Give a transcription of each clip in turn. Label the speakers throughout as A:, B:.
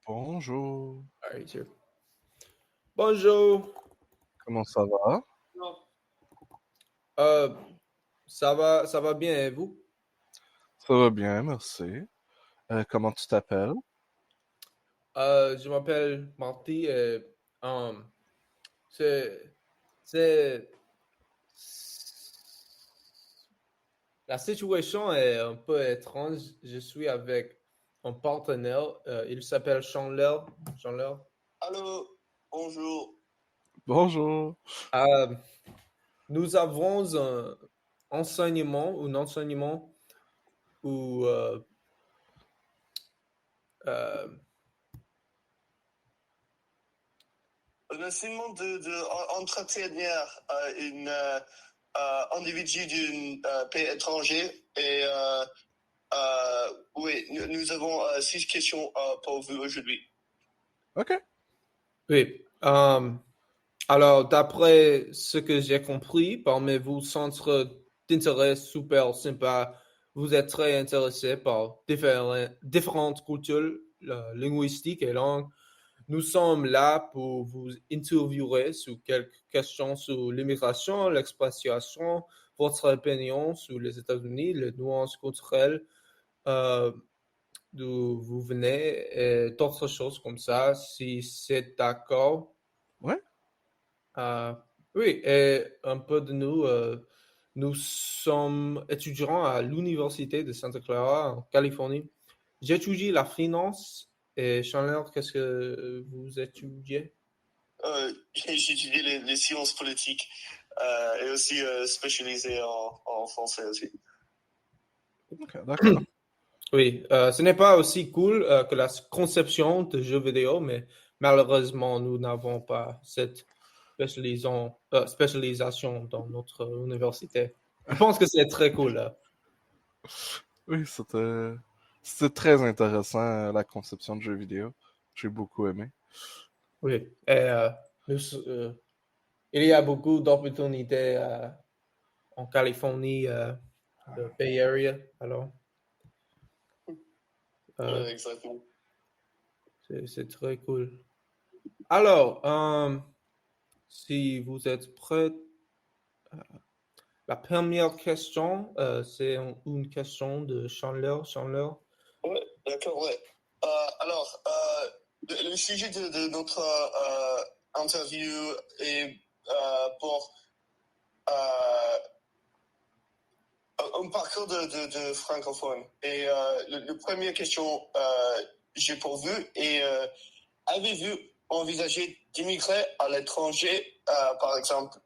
A: Bonjour,
B: Alright, sure. Bonjour.
A: comment ça va?
B: Euh, ça va bien et vous?
A: Ça va bien, merci. Comment tu t'appelles?
B: Je m'appelle Marty et um, c'est, c'est, la situation est un peu étrange. Je suis avec un partenaire. Il s'appelle Chandler. Chandler.
C: Allô, bonjour.
A: Bonjour.
B: Euh, nous avons un enseignement où euh,
C: Un enseignement entretenir une individu d'un pays étranger et oui, nous avons 6 questions pour vous aujourd'hui.
A: OK.
B: oui. Alors, d'après ce que j'ai compris, parmi vos centres d'intérêt super sympas, vous êtes très intéressé par différentes cultures linguistiques et langues. Nous sommes là pour vous interviewer sur quelques questions sur l'immigration, l'expatriation, votre opinion sur les États-Unis, les nuances culturelles euh, d'où vous venez et d'autres choses comme ça, si c'est d'accord.
A: Ouais.
B: Euh, oui, et un peu de nous, nous sommes étudiants à l'Université de Santa Clara en Californie. J'étudie la finance et Chandler, qu'est-ce que vous étudiez?
C: J'étudie les sciences politiques et aussi spécialisé en français aussi.
A: OK, d'accord.
B: Oui, ce n'est pas aussi cool que la conception de jeux vidéo, mais malheureusement, nous n'avons pas cette spécialisation dans notre université. Je pense que c'est très cool.
A: Oui, c'était très intéressant, la conception de jeux vidéo. J'ai beaucoup aimé.
B: Oui, et il y a beaucoup d'opportunités en Californie, le Bay Area, alors
C: Exactement.
B: c'est très cool. Alors, si vous êtes prêts, la première question, c'est une question de Chandler. Chandler.
C: Ouais, d'accord, ouais. Alors, le sujet de notre interview est pour un parcours de francophone. Et la première question j'ai pour vous est avez-vous envisagé d'immigrer à l'étranger, par exemple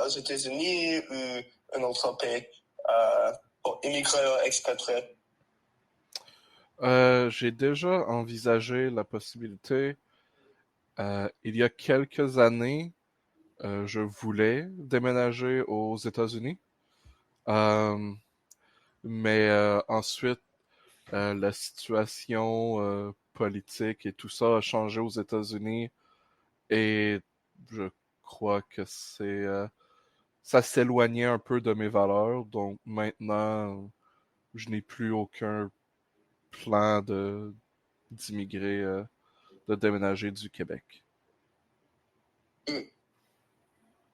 C: aux États-Unis ou un autre pays, pour immigrer ou expatrier?
A: J'ai déjà envisagé la possibilité, il y a quelques années, je voulais déménager aux États-Unis. Euh, mais ensuite, la situation politique et tout ça a changé aux États-Unis et je crois que ça s'éloignait un peu de mes valeurs. Donc maintenant, je n'ai plus aucun plan de d'immigrer, de déménager du Québec.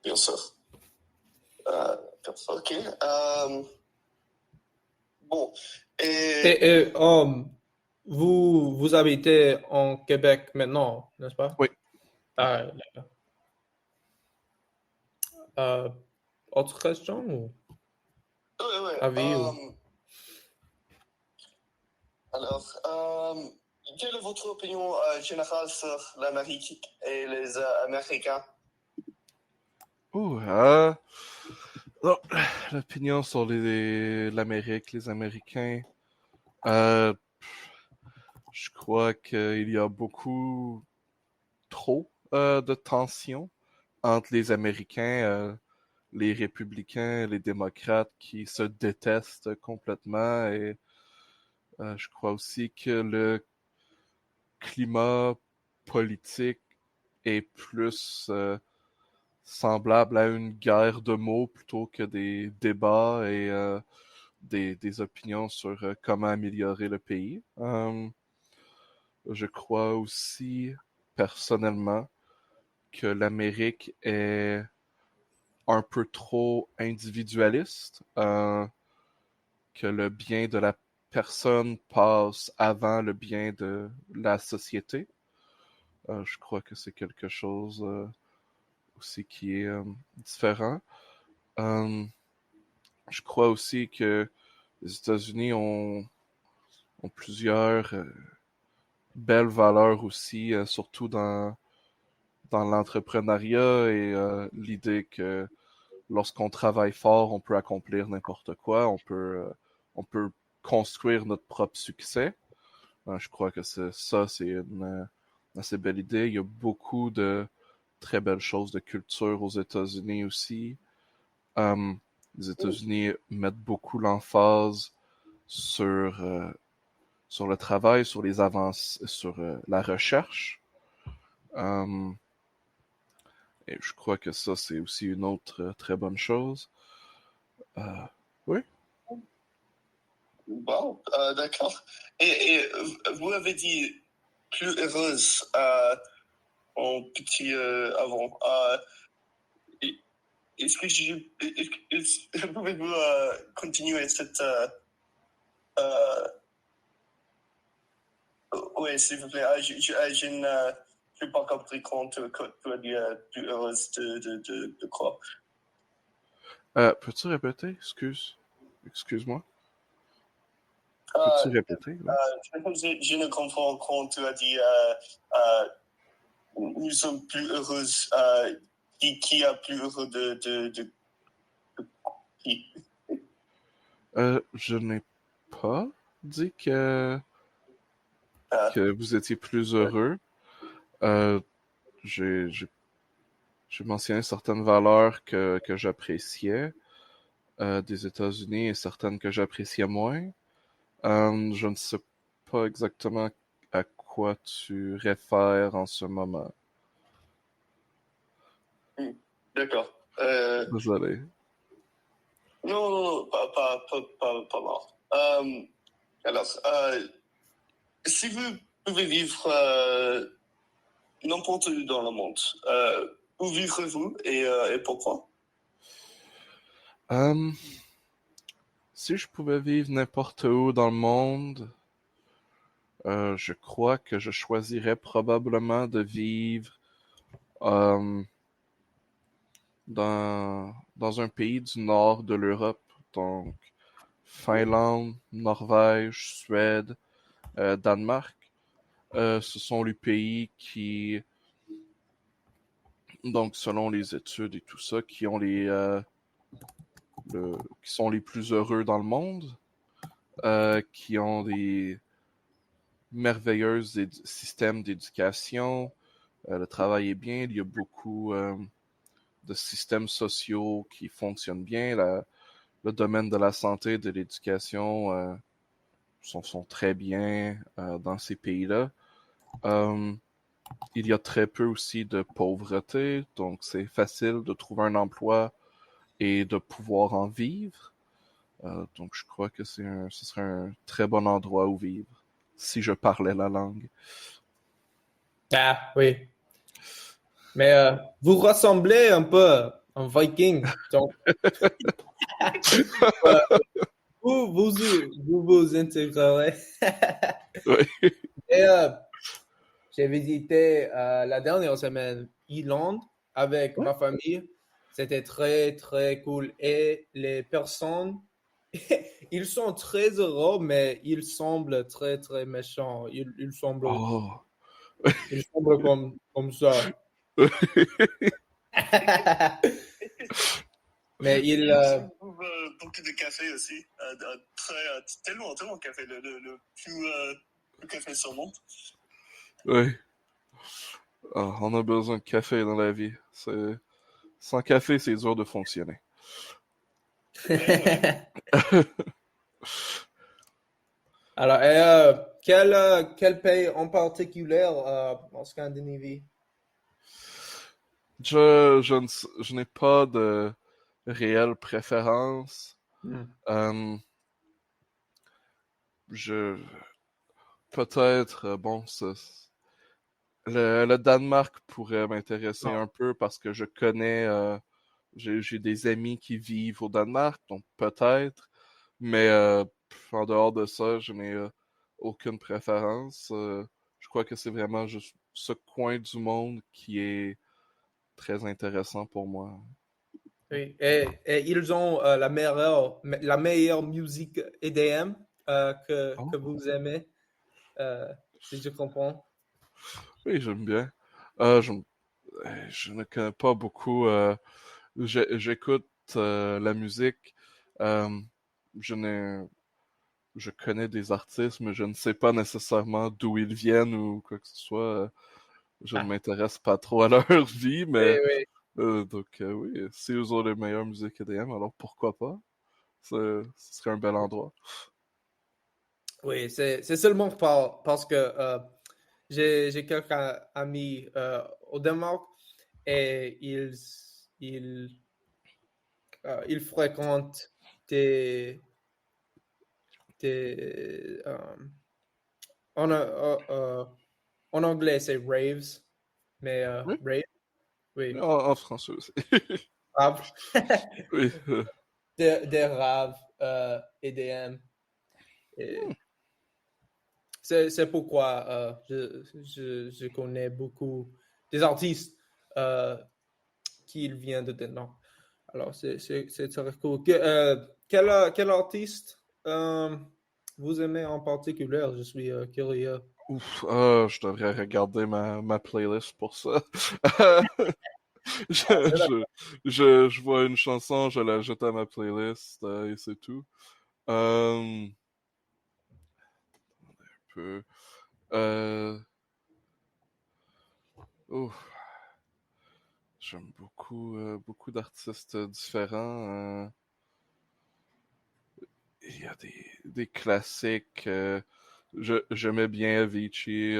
C: Bien sûr. Ok. Bon.
B: Et vous habitez en Québec maintenant, n'est-ce pas?
A: Oui.
B: Ah, d'accord. Euh, autre question ou
C: Ouais.
B: avis ou...
C: Alors, quelle est votre opinion générale sur l'Amérique et les Américains?
A: Ouh, non, l'opinion sur l'Amérique, les Américains. Euh, je crois qu'il y a beaucoup trop de tensions entre les Américains, les républicains, les démocrates qui se détestent complètement et je crois aussi que le climat politique est plus semblable à une guerre de mots plutôt que des débats et des opinions sur comment améliorer le pays. Je crois aussi, personnellement, que l'Amérique est un peu trop individualiste, que le bien de la personne passe avant le bien de la société. Je crois que c'est quelque chose aussi qui est différent. Euh, je crois aussi que les États-Unis ont plusieurs belles valeurs aussi, surtout dans l'entrepreneuriat et l'idée que lorsqu'on travaille fort, on peut accomplir n'importe quoi, on peut construire notre propre succès. Je crois que c'est une assez belle idée. Il y a beaucoup de très belles choses de culture aux États-Unis aussi. Euh, les États-Unis mettent beaucoup l'emphase sur, sur le travail, sur les avances, sur la recherche. Euh, et je crois que ça, c'est aussi une autre très bonne chose. Oui.
C: Wow, d'accord. Et vous avez dit plus heureuse en petit avant. Est-ce que pouvez-vous continuer cette oui, s'il vous plaît. Je n'ai pas compris quand tu as dit plus heureuse de quoi.
A: Peux-tu répéter? Excuse-moi. Peux-tu répéter? Ouais?
C: Je ne comprends quand tu as dit nous sommes plus heureuses. Qui a plus heureux de qui?
A: Je n'ai pas dit que vous étiez plus heureux. Euh, j'ai mentionné certaines valeurs que j'appréciais des États-Unis et certaines que j'appréciais moins. Je ne sais pas exactement à quoi tu réfères en ce moment.
C: D'accord.
A: Désolé.
C: Non, pas mort. Alors, si vous pouvez vivre n'importe où dans le monde, où vivrez-vous et pourquoi?
A: Si je pouvais vivre n'importe où dans le monde, je crois que je choisirais probablement de vivre euh, dans un pays du nord de l'Europe, donc Finlande, Norvège, Suède, Danemark. Ce sont les pays qui, donc selon les études et tout ça, qui ont qui sont les plus heureux dans le monde, qui ont des merveilleux systèmes d'éducation. Le travail est bien, il y a beaucoup de systèmes sociaux qui fonctionnent bien. Le domaine de la santé et de l'éducation sont très bien dans ces pays-là. Il y a très peu aussi de pauvreté, donc c'est facile de trouver un emploi et de pouvoir en vivre. Donc je crois que ce serait un très bon endroit où vivre, si je parlais la langue.
B: Ah, oui. Mais vous ressemblez un peu à un Viking. Donc, euh, vous intégrerez.
A: Oui.
B: Et j'ai visité la dernière semaine Irlande avec ma famille. C'était très, très cool. Et les personnes, ils sont très heureux, mais ils semblent très, très méchants.
A: Oh.
B: Ils semblent comme ça. Mais ils,
C: Beaucoup de café aussi. Tellement de café. Le plus café sur le monde.
A: Oui. Oh, on a besoin de café dans la vie. Sans café, c'est dur de fonctionner.
B: Alors, quel pays en particulier en Scandinavie?
A: Je n'ai pas de réelle préférence.
B: Hmm.
A: Je, peut-être, bon, le Danemark pourrait m'intéresser
B: Non.
A: un peu parce que je connais, j'ai des amis qui vivent au Danemark, donc peut-être, mais en dehors de ça, je n'ai aucune préférence. Je crois que c'est vraiment juste ce coin du monde qui est très intéressant pour moi.
B: Oui. Et ils ont la meilleure musique EDM que
A: Oh,
B: vous aimez, si je comprends.
A: oui, j'aime bien. Je ne connais pas beaucoup. J'écoute la musique. Euh, je n'ai je connais des artistes, mais je ne sais pas nécessairement d'où ils viennent ou quoi que ce soit. Je ne
B: Ah,
A: m'intéresse pas trop à leur vie, mais
B: oui, oui.
A: donc oui, si eux ont les meilleures musiques EDM, alors pourquoi pas? Ce serait un bel endroit.
B: Oui, c'est seulement parce que j'ai quelques amis au Danemark et ils, ils fréquentent des, des en, en anglais c'est raves, mais
A: Oui,
B: rave, oui,
A: en français aussi.
B: rave,
A: Oui.
B: des raves EDM. Et c'est pourquoi je connais beaucoup des artistes euh, qui viennent de Danemark. Alors, c'est très cool. Quel artiste vous aimez en particulier? Je suis curieux.
A: Ouf, je devrais regarder ma playlist pour ça.
B: Ah,
A: Je,
B: c'est
A: je, je vois une chanson, je l'ajoute à ma playlist et c'est tout. Un peu. Euh, ouf, j'aime beaucoup d'artistes différents. Il y a des classiques. J'aimais bien Avicii.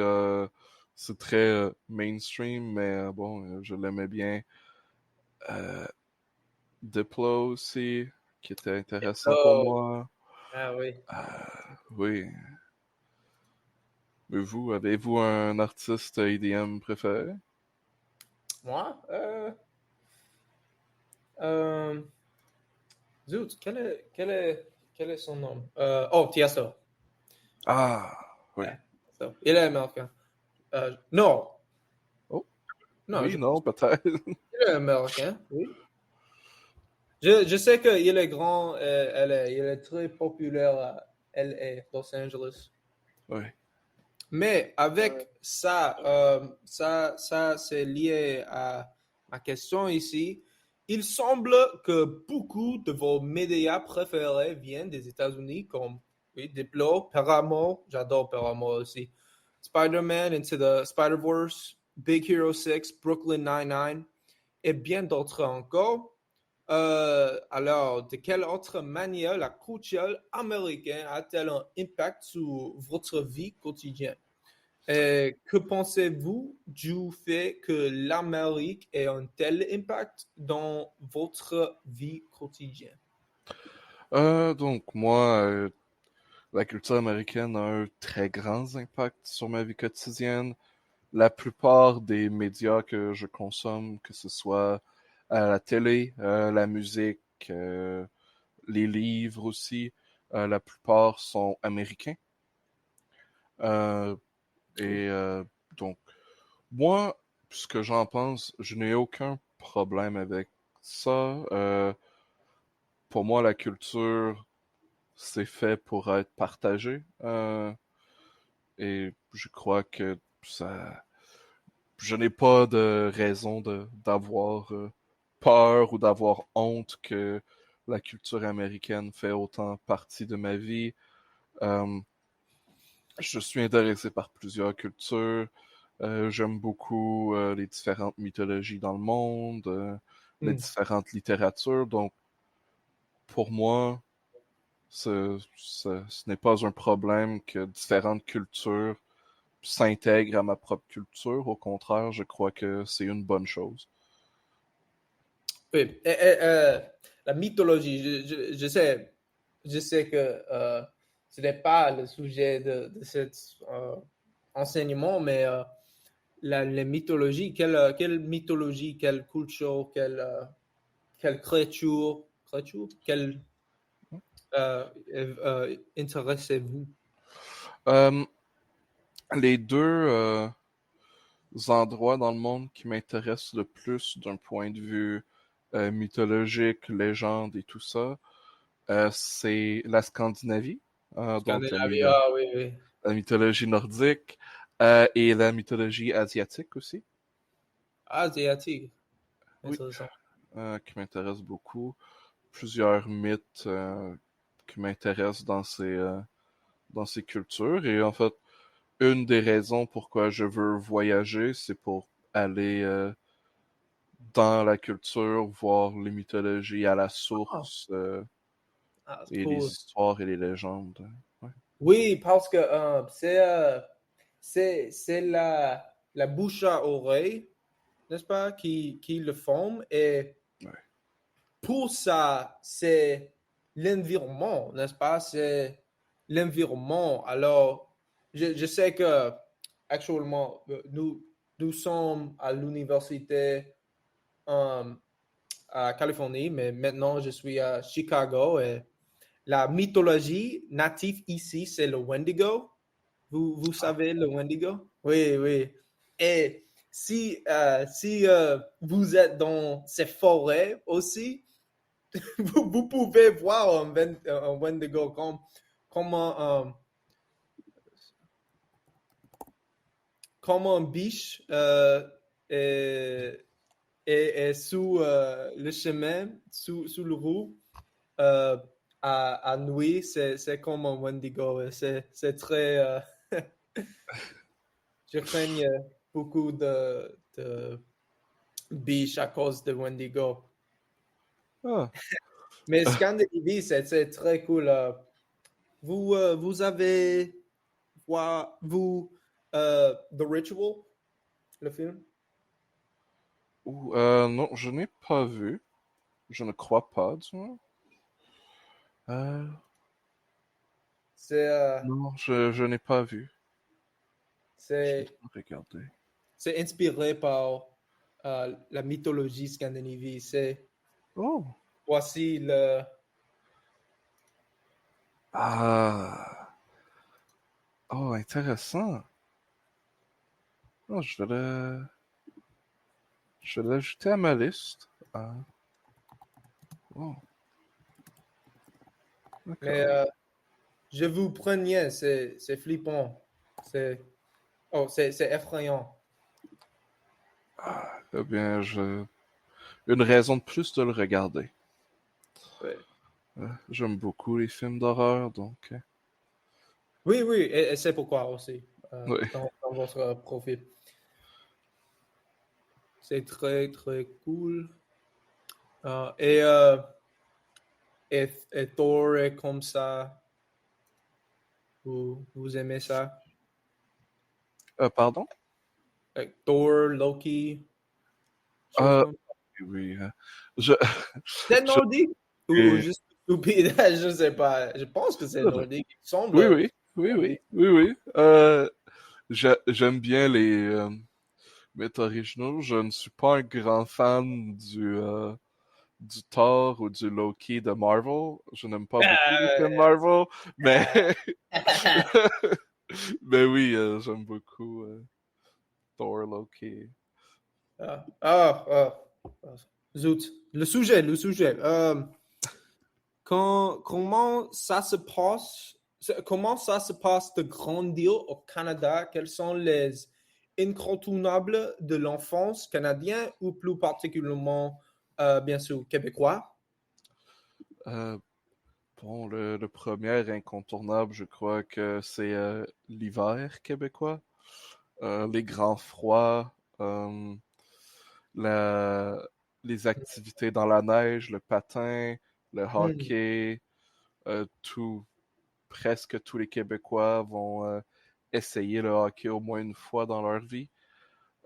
A: C'est très mainstream, mais bon, je l'aimais bien. Euh, Diplo aussi, qui était intéressant pour
B: Oh,
A: moi.
B: ah oui.
A: Oui. Et vous, avez-vous un artiste EDM préféré?
B: Moi? Euh, zut, quel est son nom? Oh, Tiesto.
A: Ah, oui.
B: Ouais, Tiesto. Il est américain. Non,
A: Oh,
B: non,
A: oui,
B: je
A: non,
B: pense
A: peut-être.
B: qu'il est américain, oui. Je sais qu'il est grand, il est très populaire à LA, Los Angeles.
A: Oui.
B: Mais avec ça, ça c'est lié à ma question ici. Il semble que beaucoup de vos médias préférés viennent des États-Unis, comme oui, Diplo, Paramore, j'adore Paramore aussi, Spider-Man Into the Spider-Verse, Big Hero 6, Brooklyn Nine-Nine et bien d'autres encore. Alors, de quelle autre manière la culture américaine a-t-elle un impact sur votre vie quotidienne? Que pensez-vous du fait que l'Amérique ait un tel impact dans votre vie quotidienne?
A: Donc, moi, la culture américaine a un très grand impact sur ma vie quotidienne. La plupart des médias que je consomme, que ce soit à la télé, la musique, les livres aussi, la plupart sont américains. Euh, et donc, moi, ce que j'en pense, je n'ai aucun problème avec ça. Pour moi, la culture, c'est fait pour être partagé. Et je crois que je n'ai pas de raison d'avoir peur ou d'avoir honte que la culture américaine fait autant partie de ma vie. Euh, je suis intéressé par plusieurs cultures. J'aime beaucoup les différentes mythologies dans le monde, les
B: Hmm.
A: différentes littératures. Donc, pour moi, ce n'est pas un problème que différentes cultures s'intègrent à ma propre culture. Au contraire, je crois que c'est une bonne chose.
B: Oui, la mythologie, je sais que ce n'est pas le sujet de cet enseignement, mais la mythologie, quelle mythologie, quelle culture, quelle créature, quelle intéressez-vous?
A: Les deux endroits dans le monde qui m'intéressent le plus d'un point de vue mythologique, légende et tout ça, c'est la Scandinavie, donc
B: Scandinavie, ah oui, oui.
A: la mythologie nordique et la mythologie asiatique aussi,
B: Asiatique,
A: oui,
B: intéressant.
A: qui m'intéressent beaucoup. Plusieurs mythes qui m'intéressent dans ces cultures. Et en fait, une des raisons pourquoi je veux voyager, c'est pour aller dans la culture, voir les mythologies à la
B: Ah,
A: source
B: c'est
A: et les
B: cool.
A: histoires et les légendes. Ouais.
B: Oui, parce que c'est la bouche à oreille, n'est-ce pas, qui le forme. Et
A: Ouais.
B: pour ça, c'est l'environnement, n'est-ce pas? C'est l'environnement. Alors, je sais que actuellement, nous sommes à l'université à Californie, mais maintenant je suis à Chicago et la mythologie native ici, c'est le Wendigo. Vous savez le Wendigo? Oui, oui. Et si vous êtes dans ces forêts aussi, vous pouvez voir un Wendigo comme un biche est, est sous le chemin, sous le roue. Euh, à nuit, c'est comme un Wendigo. C'est très. Je crains beaucoup de biches à cause de Wendigo.
A: Ah,
B: Mais Scandinavie, c'est très cool. Vous avez vous The Ritual, le film?
A: non, je n'ai pas vu. Je ne crois pas, du moins. Euh,
B: C'est
A: non, je n'ai pas vu. Je vais
B: c'est
A: regarder.
B: c'est inspiré par la mythologie scandinave. C'est
A: Oh!
B: voici le
A: Ah! Oh, intéressant. Oh, je vais l'ajouter à ma liste. Ah, oh,
B: mais
A: d'accord.
B: je vous prenais, c'est flippant. C'est effrayant.
A: Eh bien, une raison de plus de le regarder.
B: Ouais.
A: J'aime beaucoup les films d'horreur, donc.
B: Oui, oui, et c'est pourquoi aussi,
A: Oui.
B: dans votre profil. C'est très, très cool. Euh, et, euh, et Thor est comme ça. Vous aimez ça?
A: Pardon?
B: Thor, Loki, choses
A: Euh,
B: comme ça.
A: oui. Je,
B: C'est
A: je,
B: nordique ou juste stupide? Je sais pas. Je pense que c'est nordique. Il
A: oui,
B: semble
A: oui, oui, oui,
B: nordique.
A: oui, oui. J'aime bien les mythes originaux. Je ne suis pas un grand fan du Thor ou du Loki de Marvel. Je n'aime pas beaucoup les films Marvel, mais mais oui, j'aime beaucoup Thor, Loki.
B: Ah, ah, ah, ah. Zut. Le sujet. Comment ça se passe de grandir au Canada? Quels sont les incontournables de l'enfance canadienne ou plus particulièrement, bien sûr, québécois?
A: Euh, bon, le premier incontournable, je crois que c'est l'hiver québécois. Les grands froids, la, les activités dans la neige, le patin, le
B: Hmm.
A: hockey, tout, presque tous les Québécois vont essayer le hockey au moins une fois dans leur vie.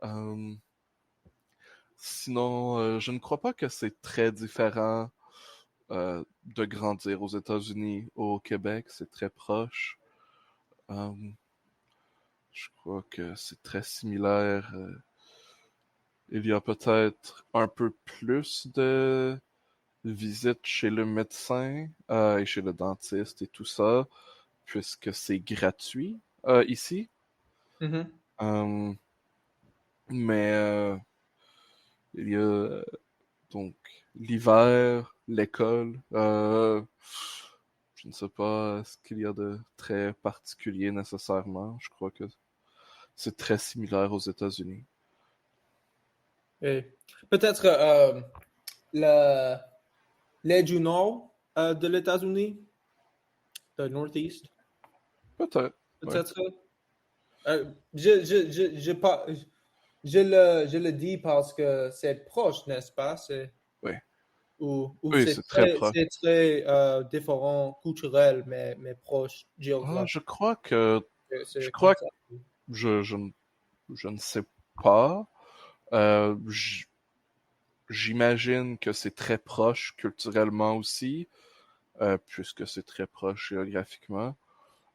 A: Euh, Sinon, je ne crois pas que c'est très différent de grandir aux États-Unis ou au Québec. C'est très proche. Je crois que c'est très similaire. Il y a peut-être un peu plus de visites chez le médecin et chez le dentiste et tout ça, puisque c'est gratuit ici.
B: Mhm.
A: Euh, mais il y a donc l'hiver, l'école. Je ne sais pas ce qu'il y a de très particulier nécessairement. Je crois que c'est très similaire aux États-Unis.
B: Et peut-être le, l'aide du nord de l'États-Unis, le Northeast,
A: Peut-être, oui.
B: peut-être. Pas, je le dis parce que c'est proche, n'est-ce pas?
A: Oui,
B: Ou
A: oui, c'est très proche.
B: c'est très différent, culturel, mais proche,
A: Ah,
B: géographique.
A: je
B: C'est comme
A: crois que
B: ça.
A: je ne sais pas. Euh, j- J'imagine que c'est très proche culturellement aussi, puisque c'est très proche géographiquement.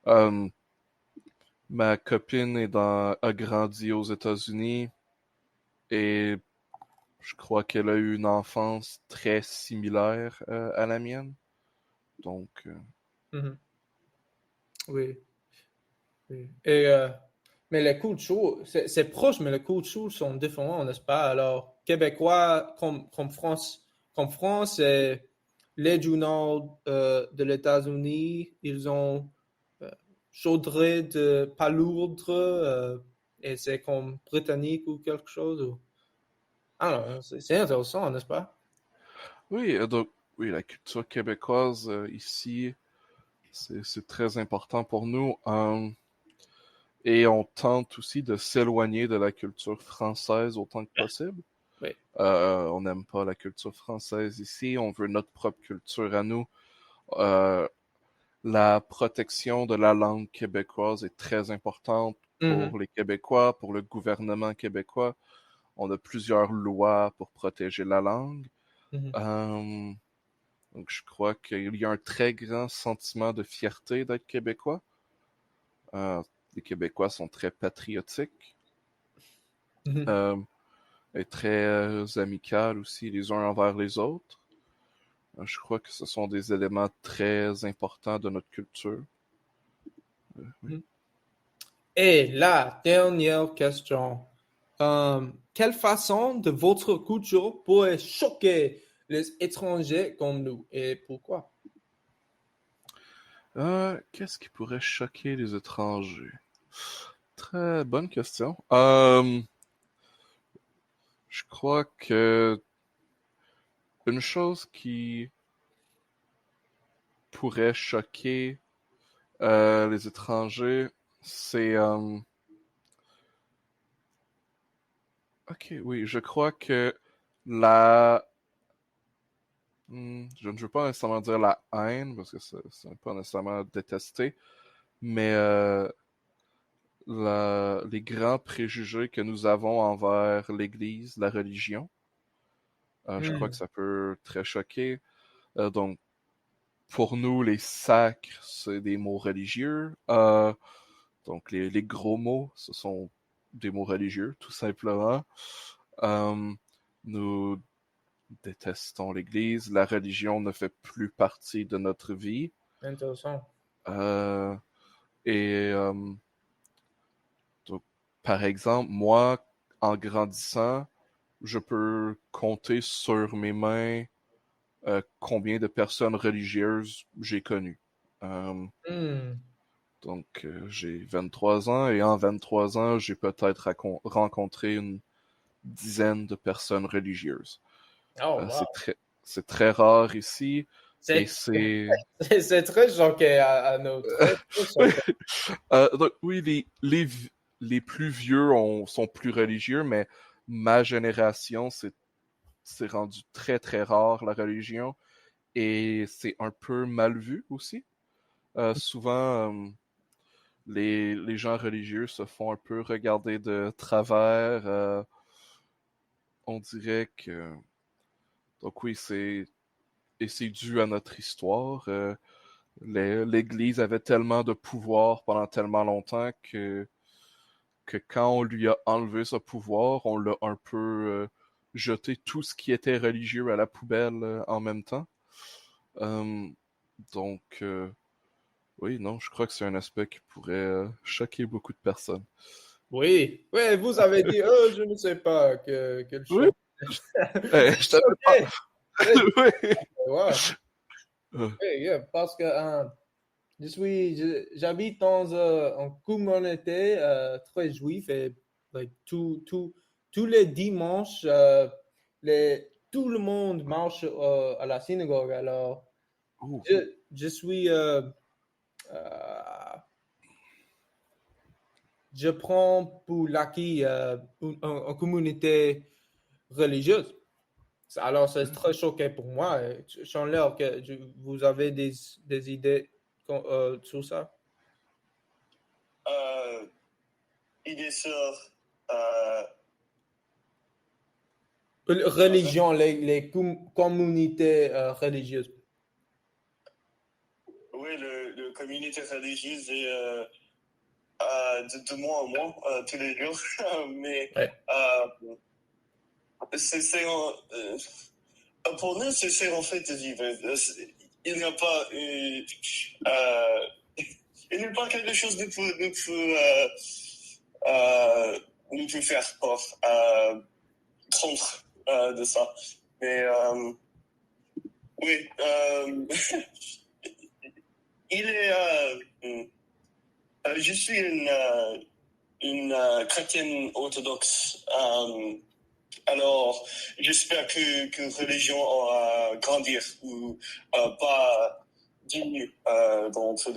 A: Euh, Ma copine a grandi aux États-Unis et je crois qu'elle a eu une enfance très similaire à la mienne. Donc,
B: Mhm. Oui, oui. Et, mais les cultures, c'est proche, mais les cultures sont différentes, n'est-ce pas? Alors, Québécois, comme France et les du nord de l'États-Unis, ils ont euh, chaudré de palourdre et c'est comme britannique ou quelque chose. Ah non, c'est intéressant, n'est-ce pas?
A: oui, donc, oui, la culture québécoise ici, c'est très important pour nous. Et on tente aussi de s'éloigner de la culture française autant que possible.
B: Oui.
A: On n'aime pas la culture française ici, on veut notre propre culture à nous. Euh, la protection de la langue québécoise est très importante
B: Mhm.
A: pour les Québécois, pour le gouvernement québécois. On a plusieurs lois pour protéger la langue.
B: Mhm.
A: Euh, donc je crois qu'il y a un très grand sentiment de fierté d'être québécois. Euh, les Québécois sont très patriotiques.
B: Mhm.
A: Euh, et très amicales aussi les uns envers les autres. Je crois que ce sont des éléments très importants de notre culture. Oui.
B: Mhm. Et la dernière question. Quelle façon de votre culture pourrait choquer les étrangers comme nous et pourquoi?
A: Qu'est-ce qui pourrait choquer les étrangers? Très bonne question. Je crois que une chose qui pourrait choquer les étrangers, c'est... ok, oui, je crois que la... je ne veux pas nécessairement dire la haine, parce que c'est pas nécessairement détester, mais les grands préjugés que nous avons envers l'Église, la religion, je crois que
B: Hmm.
A: ça peut très choquer. Donc, pour nous, les sacres, c'est des mots religieux. Donc, les gros mots, ce sont des mots religieux, tout simplement. Euh, nous détestons l'Église. La religion ne fait plus partie de notre vie.
B: Intéressant.
A: Euh, et donc, par exemple, moi, en grandissant, je peux compter sur mes mains combien de personnes religieuses j'ai connues. Euh,
B: Hmm.
A: donc, j'ai 23 ans et en 23 ans, j'ai peut-être rencontré une dizaine de personnes religieuses.
B: Oh,
A: Euh,
B: wow.
A: c'est très, c'est très rare ici et
B: C'est
A: c'est...
B: c'est très choqué à nous. Très, très choqué.
A: Donc, oui, les plus vieux sont plus religieux, mais ma génération, c'est rendu très, très rare, la religion, et c'est un peu mal vu aussi. Souvent, les gens religieux se font un peu regarder de travers. On dirait que... Donc oui, c'est dû à notre histoire. L'Église avait tellement de pouvoir pendant tellement longtemps que quand on lui a enlevé ce pouvoir, on l'a un peu jeté tout ce qui était religieux à la poubelle en même temps. Euh, donc, oui, non, je crois que c'est un aspect qui pourrait choquer beaucoup de personnes.
B: Oui, oui, vous avez dit, je ne sais pas quelle
A: Oui,
B: chose.
A: je t'avais pas.
B: Ok, très bien,
A: Oui.
B: ouais.
A: Euh,
B: Oui, yeah, parce que j'habite dans une communauté très juive et like, tous les dimanches, tout le monde marche à la synagogue. Alors,
A: oh,
B: je suis, euh, je prends pour l'acquis une communauté religieuse. Alors, c'est très choquant pour moi. J'en l'air que vous avez des idées sur ça.
C: Idée sur euh,
B: Religion, les communautés religieuses.
C: oui, le communauté religieuse est de moins en moins tous les jours, mais
B: Ouais.
C: pour nous, c'est en fait de vivre. Il n'y a pas euh, il n'y a pas quelque chose de nous peut faire pour contre de ça. Mais oui, il est. Je suis une chrétienne orthodoxe. Alors, j'espère que religion va grandir ou pas diminuer dans tous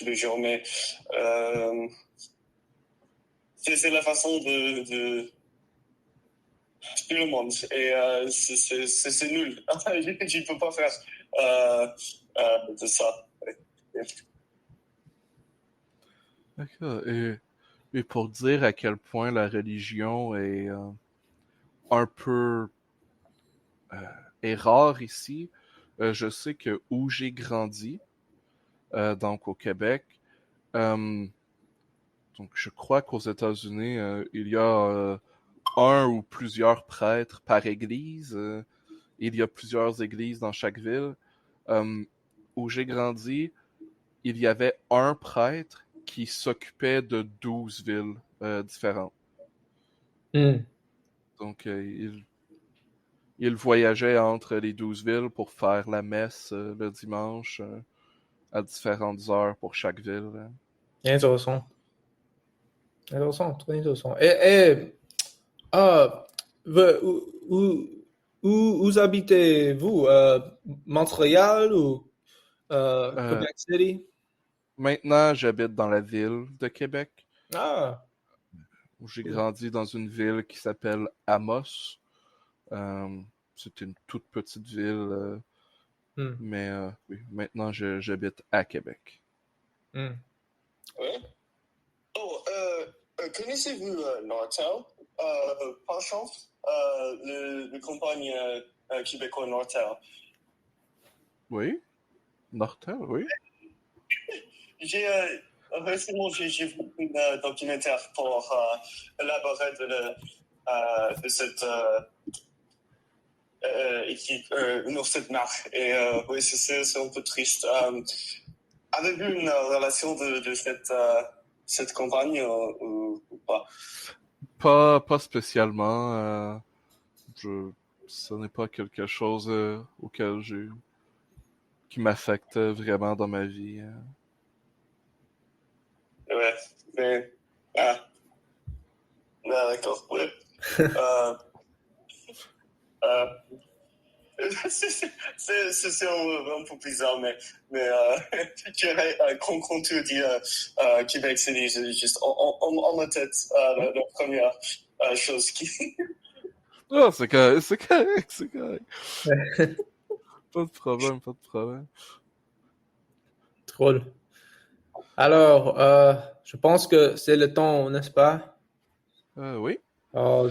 C: les jours. Mais c'est la façon de tout le monde. Et c'est nul. Je ne peux pas faire de ça.
A: d'accord. Et pour dire à quel point la religion est un peu est rare ici, je sais que où j'ai grandi, donc au Québec, euh, donc je crois qu'aux États-Unis, il y a un ou plusieurs prêtres par église. Il y a plusieurs églises dans chaque ville. Euh, où j'ai grandi, il y avait un prêtre qui s'occupait de 12 villes différentes.
B: Mm.
A: Donc, il voyageait entre les 12 villes pour faire la messe le dimanche à différentes heures pour chaque ville.
B: Intéressant. Intéressant, très intéressant. Et ah, où habitez-vous? Montréal ou
A: Euh,
B: Quebec City?
A: Maintenant, j'habite dans la ville de Québec,
B: Ah,
A: où j'ai
B: cool.
A: grandi dans une ville qui s'appelle Amos. Euh, c'est une toute petite ville,
B: Hmm,
A: mais oui, maintenant j'habite à Québec.
B: hmm.
C: Ouais. Oh, connaissez-vous Nortel par chance? Le campagne québécois Nortel.
A: Oui, Nortel, oui.
C: J'ai récemment j'ai vu un documentaire pour élaborer de cette équipe, cette marque. Et oui, c'est un peu triste. Avez-vous une relation de cette campagne ou pas?
A: Pas spécialement. Je, Ce n'est pas quelque chose auquel qui m'affecte vraiment dans ma vie.
C: Ouais, mais ah, d'accord, ouais. Euh, euh, c'est un peu bizarre, mais je dirais, quand tu dis Québec City, j'ai juste en ma tête la première chose qui.
A: Ah, c'est correct, c'est correct. Pas de problème, pas de problème.
B: Drôle. Alors, je pense que c'est le temps, n'est-ce pas?
A: Oui.
B: Oh,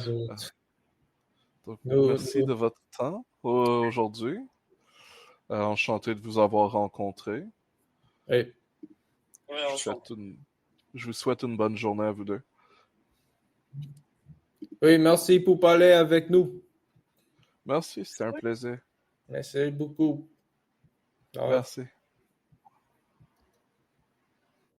A: Donc,
B: nous,
A: merci
B: nous-
A: de votre temps aujourd'hui. Enchanté de vous avoir rencontré.
B: Oui.
C: Oui,
A: Je vous souhaite une bonne journée à vous deux.
B: Oui, merci pour parler avec nous.
A: Merci, c'était un plaisir.
B: Merci beaucoup. Au revoir.
A: Merci.